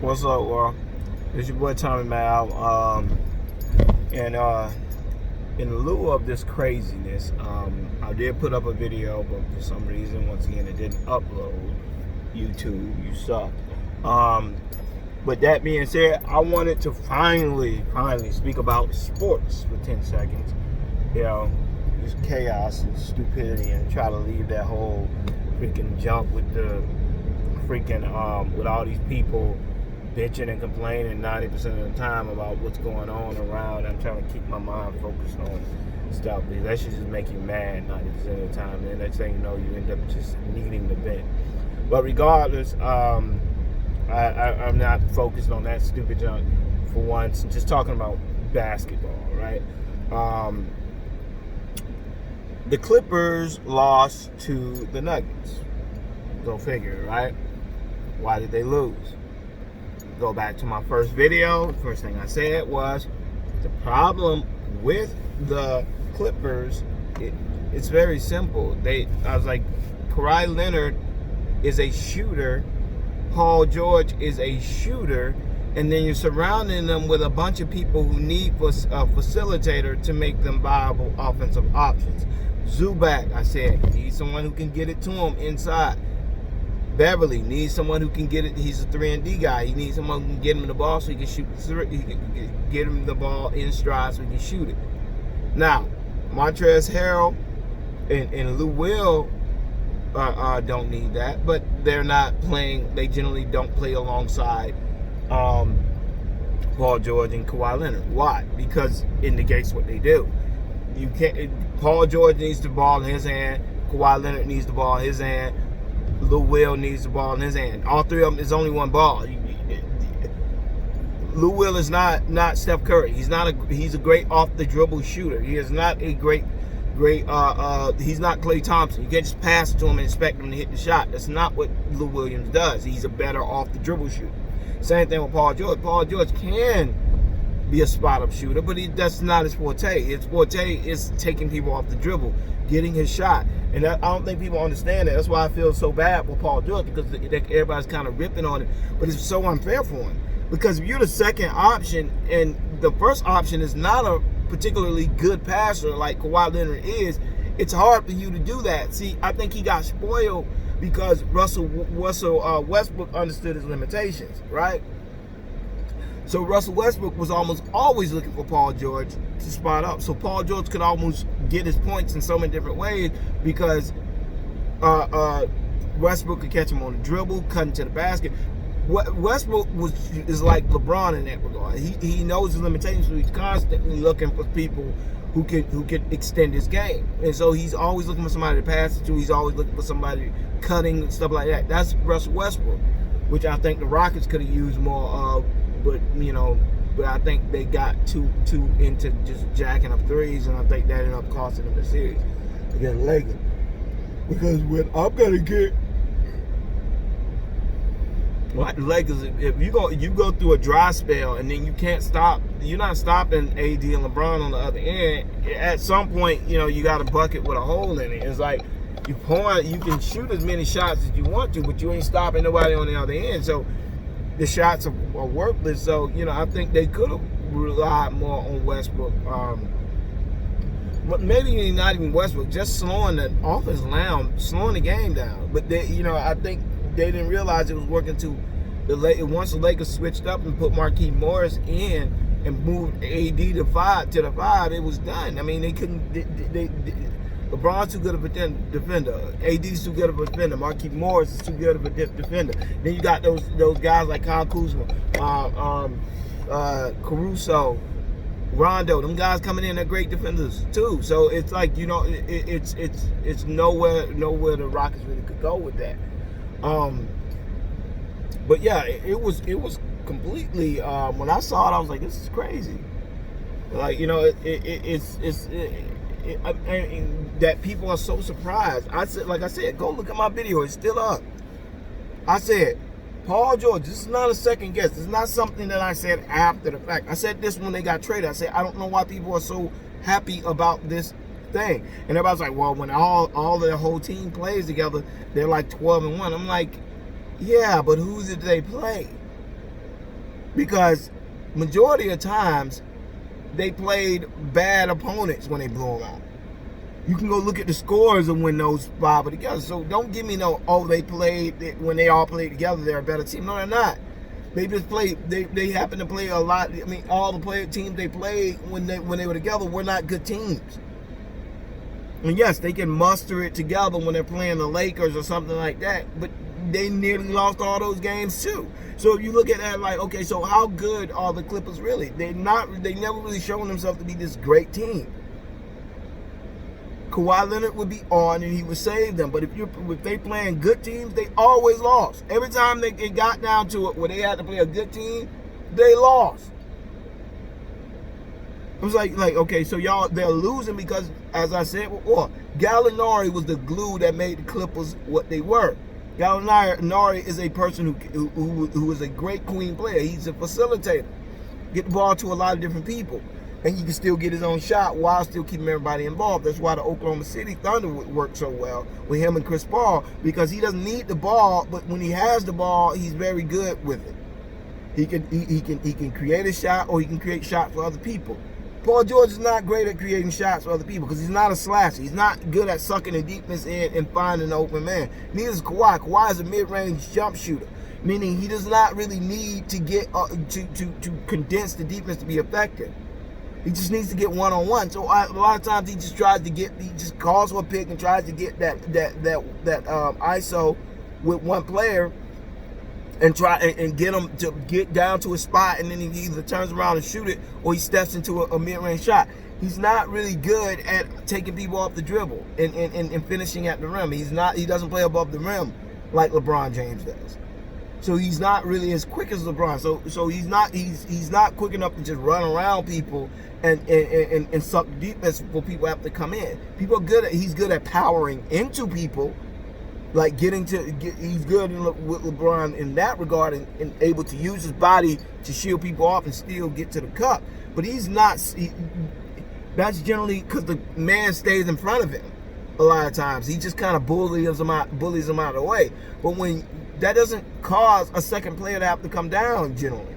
What's up, world? It's your boy Tommy Mal. And in lieu of this craziness, I did put up a video, but for some reason, once again, it didn't upload. YouTube, you suck. But that being said, I wanted to finally speak about sports for 10 seconds. You know, this chaos and stupidity, and try to leave that whole freaking junk with the freaking with all these people bitching and complaining 90% of the time about what's going on around. I'm trying to keep my mind focused on stuff, because that should just make you mad 90% of the time, and then next thing you know, you end up just needing the vent. But regardless, I'm not focused on that stupid junk for once. Just talking about basketball, right? The Clippers lost to the Nuggets. Go figure, right? Why did they lose? Go back to my first video. The first thing I said was the problem with the Clippers. It's very simple. I was like, Kawhi Leonard is a shooter, Paul George is a shooter, and then you're surrounding them with a bunch of people who need a facilitator to make them viable offensive options. Zubac, I said, need someone who can get it to him inside. Beverly needs someone who can get it. He's a 3-and-D guy. He needs someone who can get him the ball so he can shoot. He can get him the ball in stride so he can shoot it. Now, Montrezl Harrell and Lou Will don't need that, but they're not playing. They generally don't play alongside Paul George and Kawhi Leonard. Why? Because it negates what they do. You can't. Paul George needs the ball in his hand. Kawhi Leonard needs the ball in his hand. Lou Will needs the ball in his hand. All three of them is only one ball. Lou Will is not Steph Curry. He's a great off the dribble shooter. He is not a great he's not Klay Thompson. You can't just pass it to him and expect him to hit the shot. That's not what Lou Williams does. He's a better off the dribble shooter. Same thing with Paul George. Paul George can be a spot up shooter, but that's not his forte. His forte is taking people off the dribble, getting his shot. And I don't think people understand that. That's why I feel so bad for Paul George, because everybody's kind of ripping on it. But it's so unfair for him. Because if you're the second option and the first option is not a particularly good passer like Kawhi Leonard is, it's hard for you to do that. See, I think he got spoiled because Russell Westbrook understood his limitations, right? So Russell Westbrook was almost always looking for Paul George to spot up. So Paul George could almost get his points in so many different ways, because Westbrook could catch him on the dribble, cut into the basket. Westbrook is like LeBron in that regard. He knows his limitations, so he's constantly looking for people who can extend his game. And so he's always looking for somebody to pass it to. He's always looking for somebody cutting and stuff like that. That's Russell Westbrook, which I think the Rockets could have used more of. But I think they got too into just jacking up threes, and I think that ended up costing them the series against the Lakers. Because when I'm gonna get like the Lakers, if you go through a dry spell and then you can't stop, you're not stopping AD and LeBron on the other end. At some point, you got a bucket with a hole in it. It's like you can shoot as many shots as you want to, but you ain't stopping nobody on the other end. So the shots are worthless. So, I think they could have relied more on Westbrook. But maybe not even Westbrook, just slowing the offense down, slowing the game down. But they, I think they didn't realize it was working once the Lakers switched up and put Marquise Morris in and moved AD to the five, it was done. I mean, they couldn't. LeBron's too good of a defender. AD's too good of a defender. Marquise Morris is too good of a defender. Then you got those guys like Kyle Kuzma, Caruso, Rondo. Them guys coming in, they're great defenders too. So it's like, it's nowhere the Rockets really could go with that. But yeah, it was completely. When I saw it, I was like, this is crazy. Like, that people are so surprised. Like I said, go look at my video. It's still up. I said, Paul George, this is not a second guess. This is not something that I said after the fact. I said this when they got traded. I said, I don't know why people are so happy about this thing. And everybody's like, well, when all the whole team plays together, they're like 12-1. I'm like, yeah, but who did they play? because majority of times they played bad opponents when they blew them out. You can go look at the scores of when those five were together. So don't give me no, oh, they played, when they all played together, they're a better team. No, they're not. They just played, they happen to play a lot. I mean, all the teams they played when they were together were not good teams. And yes, they can muster it together when they're playing the Lakers or something like that, but they nearly lost all those games too. So if you look at that like, okay, so how good are the Clippers really? They never really shown themselves to be this great team. Kawhi Leonard would be on and he would save them. But if they playing good teams, they always lost. Every time it got down to it where they had to play a good team, they lost. It was like okay, so they're losing because, as I said before, Gallinari was the glue that made the Clippers what they were. Gallinari is a person who is a great queen player. He's a facilitator. Get the ball to a lot of different people. And he can still get his own shot while still keeping everybody involved. That's why the Oklahoma City Thunder would work so well with him and Chris Paul, because he doesn't need the ball, but when he has the ball, he's very good with it. He can create a shot, or he can create shots for other people. Paul George is not great at creating shots for other people because he's not a slasher. He's not good at sucking the defense in and finding an open man. Neither is Kawhi. Kawhi is a mid-range jump shooter, meaning he does not really need to get to condense the defense to be effective. He just needs to get one-on-one. So a lot of times he just calls for a pick and tries to get that ISO with one player and try and get him to get down to a spot, and then he either turns around and shoot it or he steps into a mid-range shot. He's not really good at taking people off the dribble and finishing at the rim. He doesn't play above the rim like LeBron James does. So he's not really as quick as LeBron. So he's not quick enough to just run around people and suck defense for people have to come in. He's good at powering into people, like he's good with LeBron in that regard and able to use his body to shield people off and still get to the cup. But he's not. That's generally because the man stays in front of him. A lot of times he just kind of bullies him out of the way. But when that doesn't cause a second player to have to come down generally.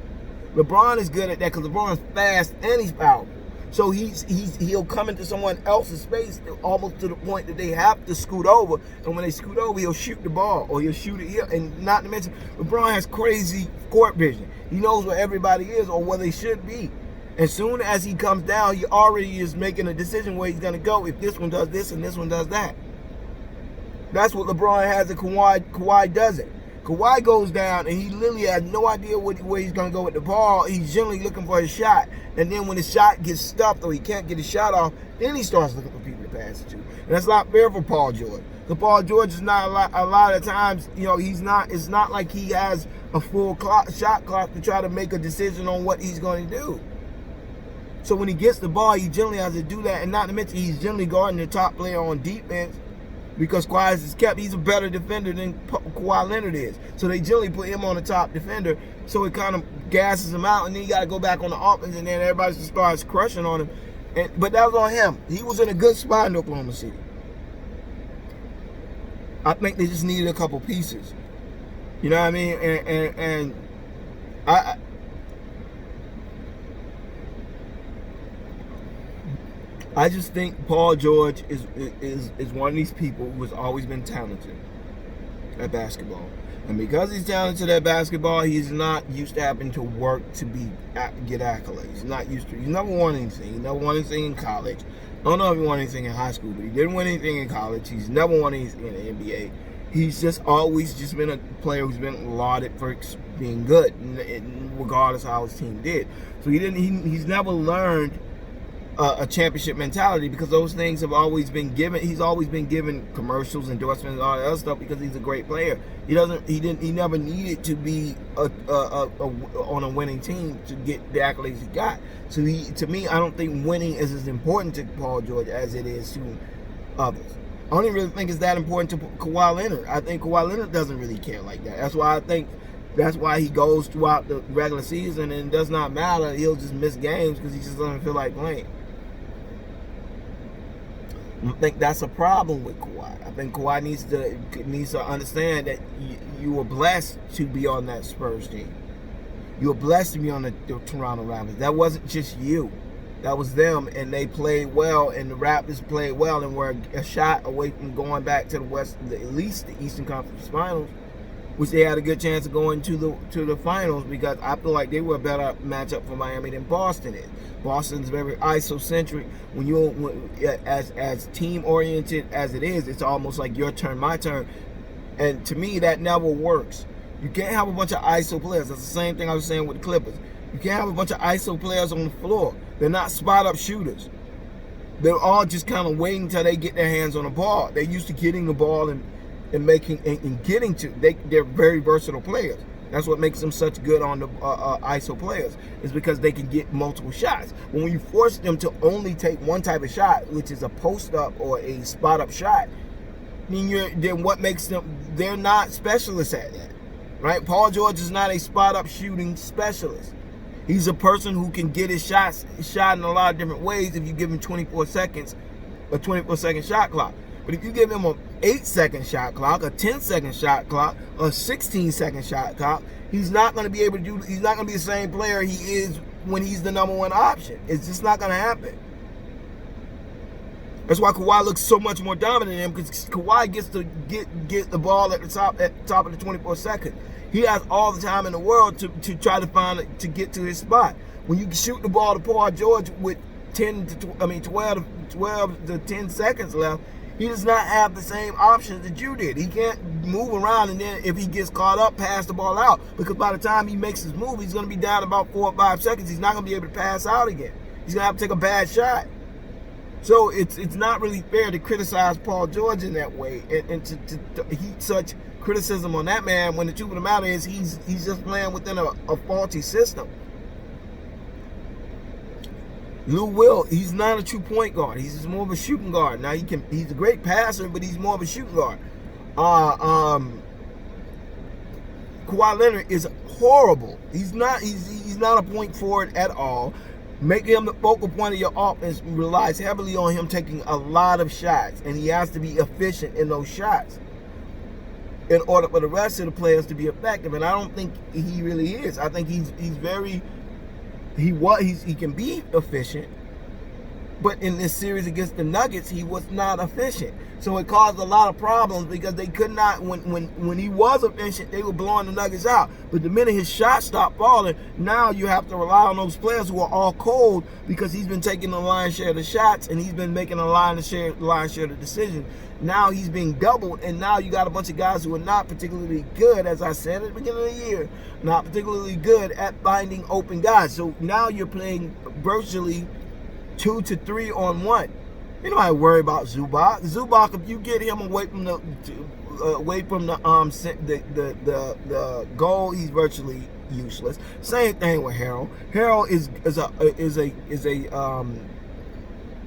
LeBron is good at that because LeBron's fast and he's powerful. So he'll come into someone else's space almost to the point that they have to scoot over. And when they scoot over, he'll shoot the ball or he'll shoot it here. And not to mention, LeBron has crazy court vision. He knows where everybody is or where they should be. As soon as he comes down, he already is making a decision where he's going to go if this one does this and this one does that. That's what LeBron has and Kawhi doesn't. Kawhi goes down and he literally has no idea where he's going to go with the ball. He's generally looking for his shot. And then when his shot gets stuffed or he can't get his shot off, then he starts looking for people to pass it to. And that's not fair for Paul George. Because Paul George is not a lot of times, it's not like he has a full shot clock to try to make a decision on what he's going to do. So when he gets the ball, he generally has to do that. And not to mention, he's generally guarding the top player on defense. Because Kawhi is kept, he's a better defender than Kawhi Leonard is. So they generally put him on the top defender. So it kind of gasses him out. And then you got to go back on the offense. And then everybody just starts crushing on him. But that was on him. He was in a good spot in Oklahoma City. I think they just needed a couple pieces. You know what I mean? And I just think Paul George is one of these people who has always been talented at basketball. And because he's talented at basketball, he's not used to having to work to get accolades. He's not used to. He's never won anything. He never won anything in college. I don't know if he won anything in high school, but he didn't win anything in college. He's never won anything in the NBA. He's just always just been a player who's been lauded for being good, regardless of how his team did. So he's never learned a championship mentality, because those things have always been given. He's always been given commercials, endorsements, and all that other stuff because he's a great player. He never needed to be on a winning team to get the accolades he got. So to me, I don't think winning is as important to Paul George as it is to others. I don't even really think it's that important to Kawhi Leonard. I think Kawhi Leonard doesn't really care like that. That's why he goes throughout the regular season and it does not matter. He'll just miss games because he just doesn't feel like playing. I think that's a problem with Kawhi. I think Kawhi needs to understand that you were blessed to be on that Spurs team. You were blessed to be on the Toronto Raptors. That wasn't just you. That was them, and they played well, and the Raptors played well, and were a shot away from going back to the West, at least the Eastern Conference Finals, which they had a good chance of going to the finals, because I feel like they were a better matchup for Miami than Boston is. Boston's very isocentric. When you as team oriented as it is, it's almost like your turn, my turn, and to me that never works. You can't have a bunch of ISO players. That's the same thing I was saying with the Clippers. You can't have a bunch of ISO players on the floor. They're not spot-up shooters. They're all just kind of waiting until they get their hands on the ball. They're used to getting the ball and getting to. They're very versatile players. That's what makes them such good on the ISO players, is because they can get multiple shots. When you force them to only take one type of shot, which is a post-up or a spot-up shot, then what makes them? They're not specialists at that, right? Paul George is not a spot-up shooting specialist. He's a person who can get his shot in a lot of different ways if you give him 24 seconds, a 24-second shot clock. But if you give him an 8-second shot clock, a 10-second shot clock, a 16-second shot clock, he's not going to be able to do. He's not going to be the same player he is when he's the number one option. It's just not going to happen. That's why Kawhi looks so much more dominant than him, because Kawhi gets to get the ball at the top of the 24 seconds. He has all the time in the world to try to get to his spot. When you shoot the ball to Paul George with 12 to 10 seconds left, he does not have the same options that you did. He can't move around, and then if he gets caught up, pass the ball out, because by the time he makes his move, he's going to be down about 4 or 5 seconds. He's not going to be able to pass out again. He's going to have to take a bad shot. So it's not really fair to criticize Paul George in that way, and to heap such criticism on that man when the truth of the matter is he's just playing within a faulty system. Lou Will, he's not a true point guard. He's just more of a shooting guard. Now he's a great passer, but he's more of a shooting guard. Kawhi Leonard is horrible. He's not a point forward at all. Making him the focal point of your offense relies heavily on him taking a lot of shots, and he has to be efficient in those shots in order for the rest of the players to be effective. And I don't think he really is. I think he can be efficient, but in this series against the Nuggets, he was not efficient. So it caused a lot of problems, because they could not, when he was efficient, they were blowing the Nuggets out. But the minute his shots stopped falling, now you have to rely on those players who are all cold, because he's been taking the lion's share of the shots, and he's been making a lion's share of the decision. Now he's being doubled, and now you got a bunch of guys who are not particularly good, as I said at the beginning of the year, not particularly good at finding open guys. So now you're playing virtually 2 to 3 on 1. You don't have to worry about Zubac. Zubac, if you get him away from the goal, he's virtually useless. Same thing with Harrell. Harrell is a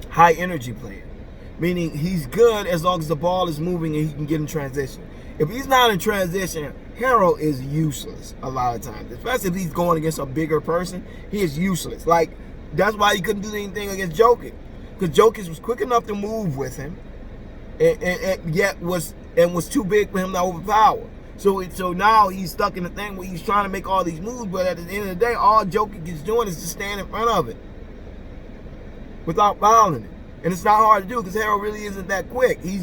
high energy player, meaning he's good as long as the ball is moving and he can get in transition. If he's not in transition, Harrell is useless a lot of times, especially if he's going against a bigger person. He is useless. Like, that's why he couldn't do anything against Jokic, because Jokic was quick enough to move with him, and yet was too big for him to overpower. So now he's stuck in the thing where he's trying to make all these moves, but at the end of the day, all Jokic is doing is just stand in front of it without fouling it. And it's not hard to do, because Harrell really isn't that quick. He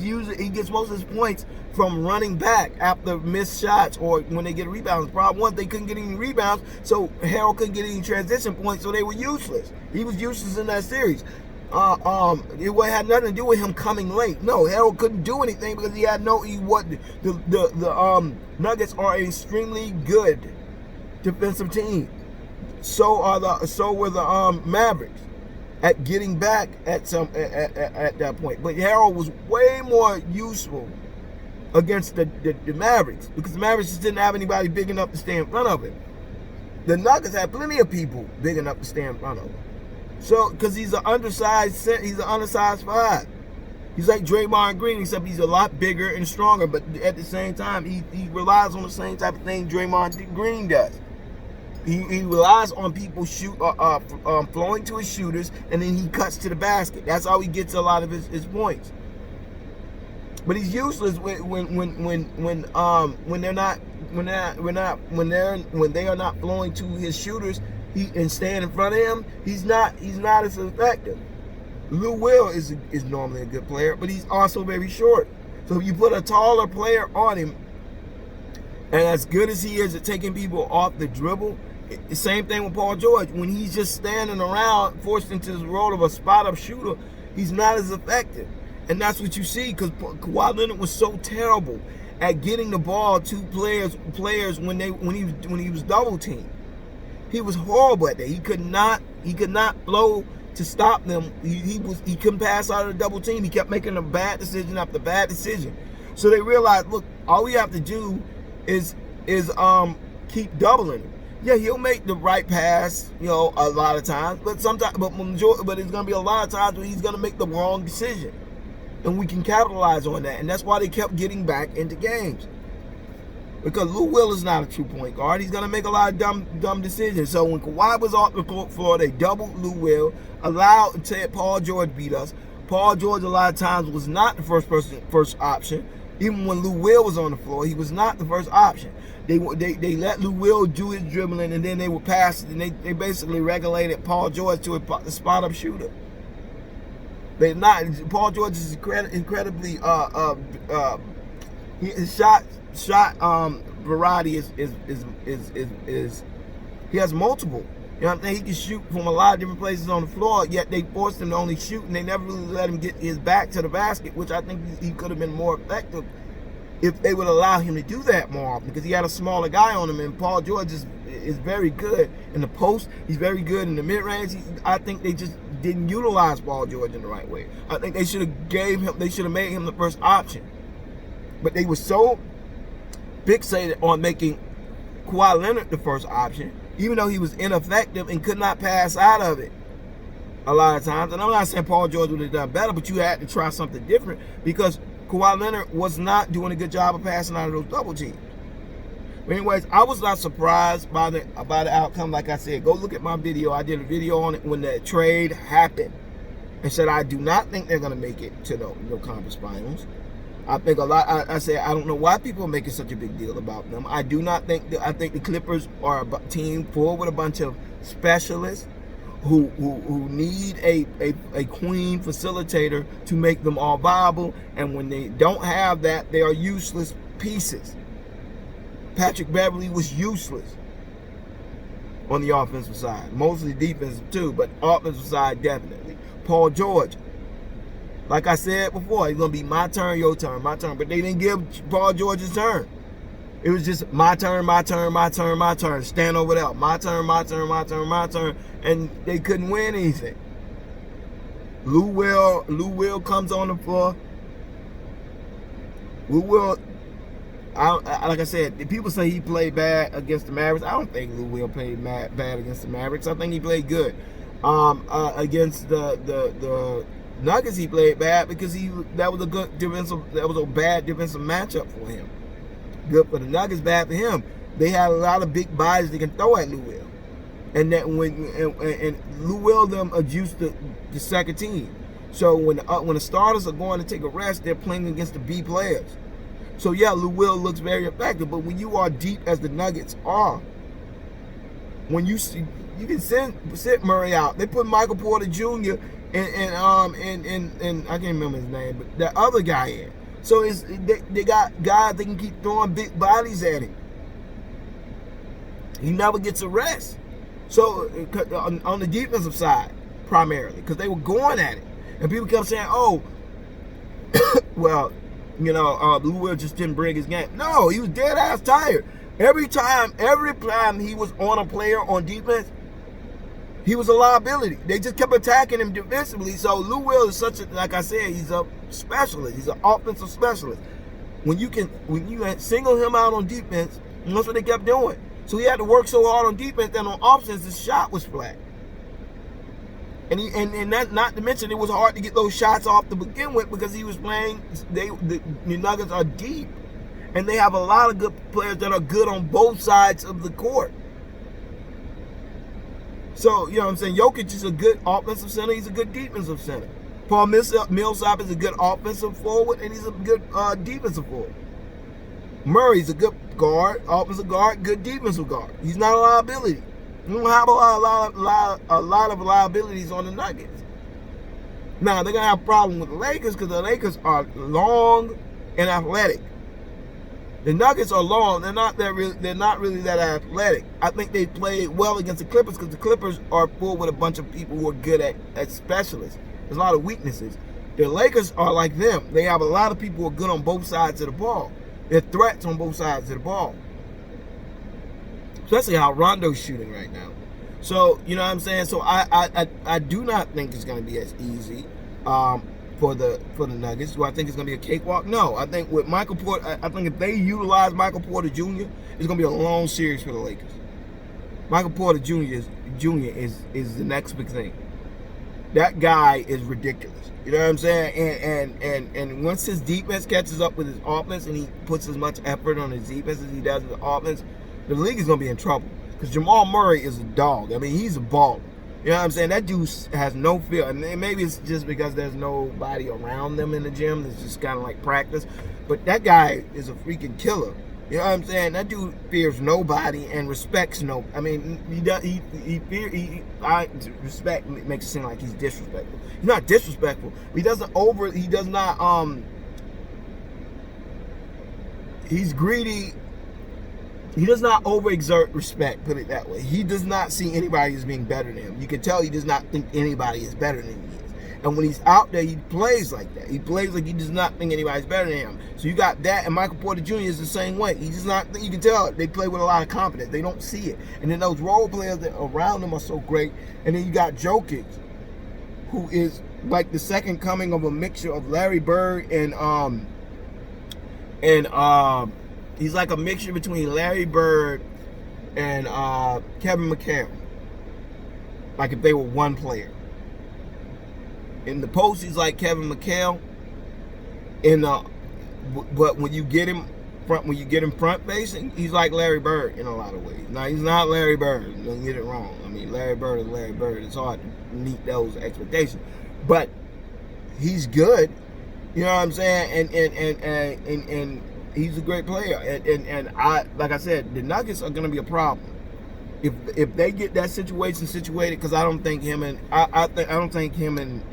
gets most of his points from running back after missed shots or when they get rebounds. The problem was they couldn't get any rebounds, so Harrell couldn't get any transition points, so they were useless. He was useless in that series. It had nothing to do with him coming late. No, Harrell couldn't do anything because the Nuggets are an extremely good defensive team. So were the Mavericks at getting back at that point. But Harrell was way more useful against the Mavericks, because the Mavericks just didn't have anybody big enough to stay in front of him. The Nuggets had plenty of people big enough to stay in front of him. So, because he's an undersized 5. He's like Draymond Green, except he's a lot bigger and stronger. But at the same time, he relies on the same type of thing Draymond Green does. He relies on people flowing to his shooters, and then he cuts to the basket. That's how he gets a lot of his points. But he's useless when they are not flowing to his shooters and staying in front of him. He's not as effective. Lou Will is normally a good player, but he's also very short. So if you put a taller player on him, and as good as he is at taking people off the dribble, the same thing with Paul George. When he's just standing around, forced into the role of a spot-up shooter, he's not as effective. And that's what you see, because Kawhi Leonard was so terrible at getting the ball to players when he was double teamed. He was horrible at that. He could not flow to stop them. He couldn't pass out of the double team. He kept making a bad decision after bad decision. So they realized, look, all we have to do is keep doubling him. Yeah, he'll make the right pass, a lot of times, but it's gonna be a lot of times where he's gonna make the wrong decision. And we can capitalize on that. And that's why they kept getting back into games. Because Lou Will is not a true point guard. He's going to make a lot of dumb decisions. So when Kawhi was off the floor, they doubled Lou Will, allowed Paul George beat us. Paul George a lot of times was not the first option. Even when Lou Will was on the floor, he was not the first option. They let Lou Will do his dribbling, and then they would pass it, and they basically regulated Paul George to a spot-up shooter. Paul George is incredibly his shot variety is he has multiple. You know what I'm saying? He can shoot from a lot of different places on the floor, yet they forced him to only shoot, and they never really let him get his back to the basket, which I think he could have been more effective if they would allow him to do that more often, because he had a smaller guy on him, and Paul George is very good in the post. He's very good in the mid-range. I think they just didn't utilize Paul George in the right way. I think they should have made him the first option. But they were so fixated on making Kawhi Leonard the first option, even though he was ineffective and could not pass out of it a lot of times. And I'm not saying Paul George would have done better, but you had to try something different, because Kawhi Leonard was not doing a good job of passing out of those double teams. But anyways, I was not surprised by the outcome. Like I said, go look at my video. I did a video on it when the trade happened, and said I do not think they're going to make it to the conference finals. I think I said I don't know why people are making such a big deal about them. I do not think I think the Clippers are a team full with a bunch of specialists who need a queen facilitator to make them all viable. And when they don't have that, they are useless pieces. Patrick Beverly was useless on the offensive side. Mostly defensive too, but offensive side definitely. Paul George, like I said before, it's going to be my turn, your turn, my turn. But they didn't give Paul George his turn. It was just my turn, my turn, my turn, my turn. Stand over there. My turn, my turn, my turn, my turn. And they couldn't win anything. Lou Will comes on the floor. Lou Will, like I said, people say he played bad against the Mavericks. I don't think Lou Will played bad against the Mavericks. I think he played good. Against the Nuggets, he played bad because that was a bad defensive matchup for him. Good for the Nuggets, bad for him. They had a lot of big bodies they can throw at Lou Will, and that when Lou Will them adjust the second team. So when the starters are going to take a rest, they're playing against the B players. So yeah, Lou Will looks very effective, but when you are deep as the Nuggets are, when you can sit Murray out. They put Michael Porter Jr. and I can't remember his name, but the other guy in. So they got guys they can keep throwing big bodies at him. He never gets a rest. So on the defensive side, primarily, because they were going at it, and people kept saying, "Oh, well, Lou Will just didn't bring his game." No, he was dead ass tired. Every time he was on a player on defense, he was a liability. They just kept attacking him defensively. So Lou Will is like I said, he's a specialist. He's an offensive specialist. When you single him out on defense, and that's what they kept doing. So he had to work so hard on defense that on offense his shot was flat. And that, not to mention, it was hard to get those shots off to begin with because he was playing. The Nuggets are deep, and they have a lot of good players that are good on both sides of the court. So, you know what I'm saying? Jokic is a good offensive center. He's a good defensive center. Paul Millsap is a good offensive forward, and he's a good defensive forward. Murray's a good guard, offensive guard, good defensive guard. He's not a liability. You don't have a lot of liabilities on the Nuggets. Now, they're going to have a problem with the Lakers because the Lakers are long and athletic. The Nuggets are long. They're not really that athletic. I think they played well against the Clippers because the Clippers are full with a bunch of people who are good at specialists. There's a lot of weaknesses. The Lakers are like them. They have a lot of people who are good on both sides of the ball. They're threats on both sides of the ball. Especially how Rondo's shooting right now. So, you know what I'm saying? So I do not think it's going to be as easy for the Nuggets. Do I think it's going to be a cakewalk? No. I think with Michael Porter, I think if they utilize Michael Porter Jr., it's going to be a long series for the Lakers. Michael Porter Jr. is the next big thing. That guy is ridiculous. You know what I'm saying? And once his defense catches up with his offense and he puts as much effort on his defense as he does in the offense, the league is going to be in trouble. Because Jamal Murray is a dog. I mean, he's a baller. You know what I'm saying? That dude has no fear. And maybe it's just because there's nobody around them in the gym. It's just kind of like practice. But that guy is a freaking killer. You know what I'm saying? That dude fears nobody and respects no. I mean, respect makes it seem like he's disrespectful. He's not disrespectful. He doesn't he's greedy. He does not overexert respect, put it that way. He does not see anybody as being better than him. You can tell he does not think anybody is better than he is. And when he's out there, he plays like that. He plays like he does not think anybody's better than him. So you got that, and Michael Porter Jr. is the same way. He does not think, you can tell they play with a lot of confidence. They don't see it. And then those role players that around them are so great. And then you got Jokic, who is like the second coming of a mixture of Larry Bird and he's like a mixture between Larry Bird and Kevin McHale. Like if they were one player. In the post, he's like Kevin McHale. But when you get him front facing, he's like Larry Bird in a lot of ways. Now he's not Larry Bird. Don't get it wrong. I mean, Larry Bird is Larry Bird. It's hard to meet those expectations, but he's good. You know what I'm saying? And he's a great player, and I, like I said, the Nuggets are going to be a problem if they get that situation situated. Because I don't think him and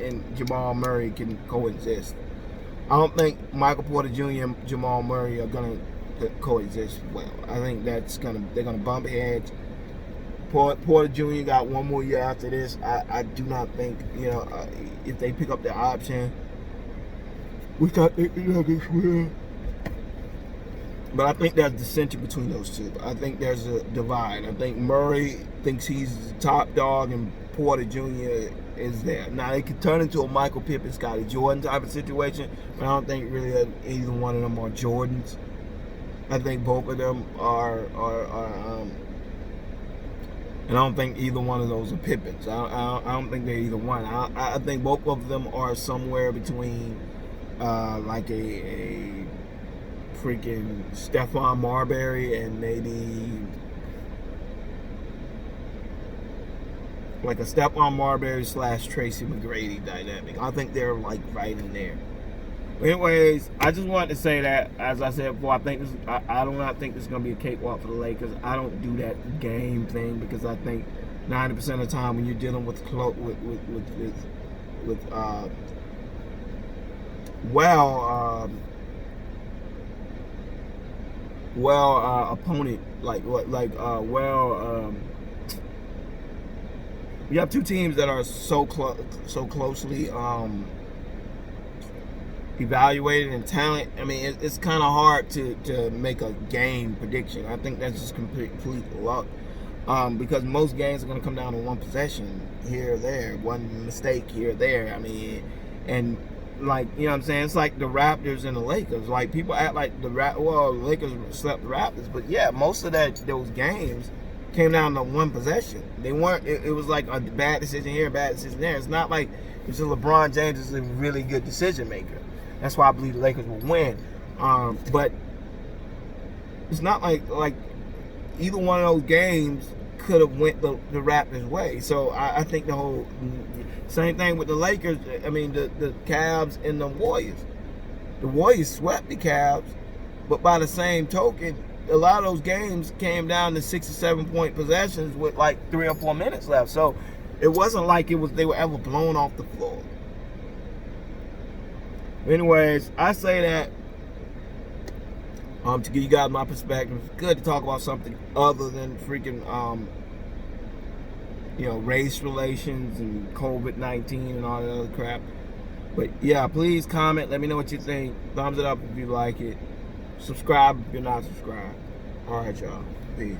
and Jamal Murray can coexist. I don't think Michael Porter Jr. and Jamal Murray are going to coexist well. I think they're gonna bump heads. Porter Jr. got one more year after this. I do not think, if they pick up the option, which I think the Nuggets will. But I think there's dissension between those two. I think there's a divide. I think Murray thinks he's the top dog and Porter Jr. is there. Now, it could turn into a Michael Pippen, Scottie Jordan type of situation, but I don't think really either one of them are Jordans. I think both of them are and I don't think either one of those are Pippins. I don't think they're either one. I think both of them are somewhere between like a freaking Stephon Marbury and maybe like a Stephon Marbury / Tracy McGrady dynamic. I think they're like right in there. But anyways, I just wanted to say that, as I said before, I do not think this is going to be a cakewalk for the Lakers. I don't do that game thing because I think 90% of the time when you're dealing with opponent, you have two teams that are so closely evaluated in talent. I mean, it's kind of hard to make a game prediction. I think that's just complete luck, because most games are going to come down to one possession here or there, one mistake here or there. I mean, and like, you know what I'm saying? It's like the Raptors and the Lakers. Like, people act like the Lakers swept the Raptors, but yeah, most of those games came down to one possession. They weren't. It was like a bad decision here, a bad decision there. It's not like it's just LeBron James is a really good decision maker. That's why I believe the Lakers will win. But it's not like either one of those games could have went the Raptors' way. So I think the whole same thing with the Lakers. I mean, the Cavs and the Warriors. The Warriors swept the Cavs, but by the same token, a lot of those games came down to 6 or 7 point possessions with like 3 or 4 minutes left. So it wasn't like they were ever blown off the floor. Anyways, I say that to give you guys my perspective. It's good to talk about something other than freaking race relations and COVID-19 and all that other crap. But yeah, please comment. Let me know what you think. Thumbs it up if you like it. Subscribe if you're not subscribed. All right, y'all. Peace.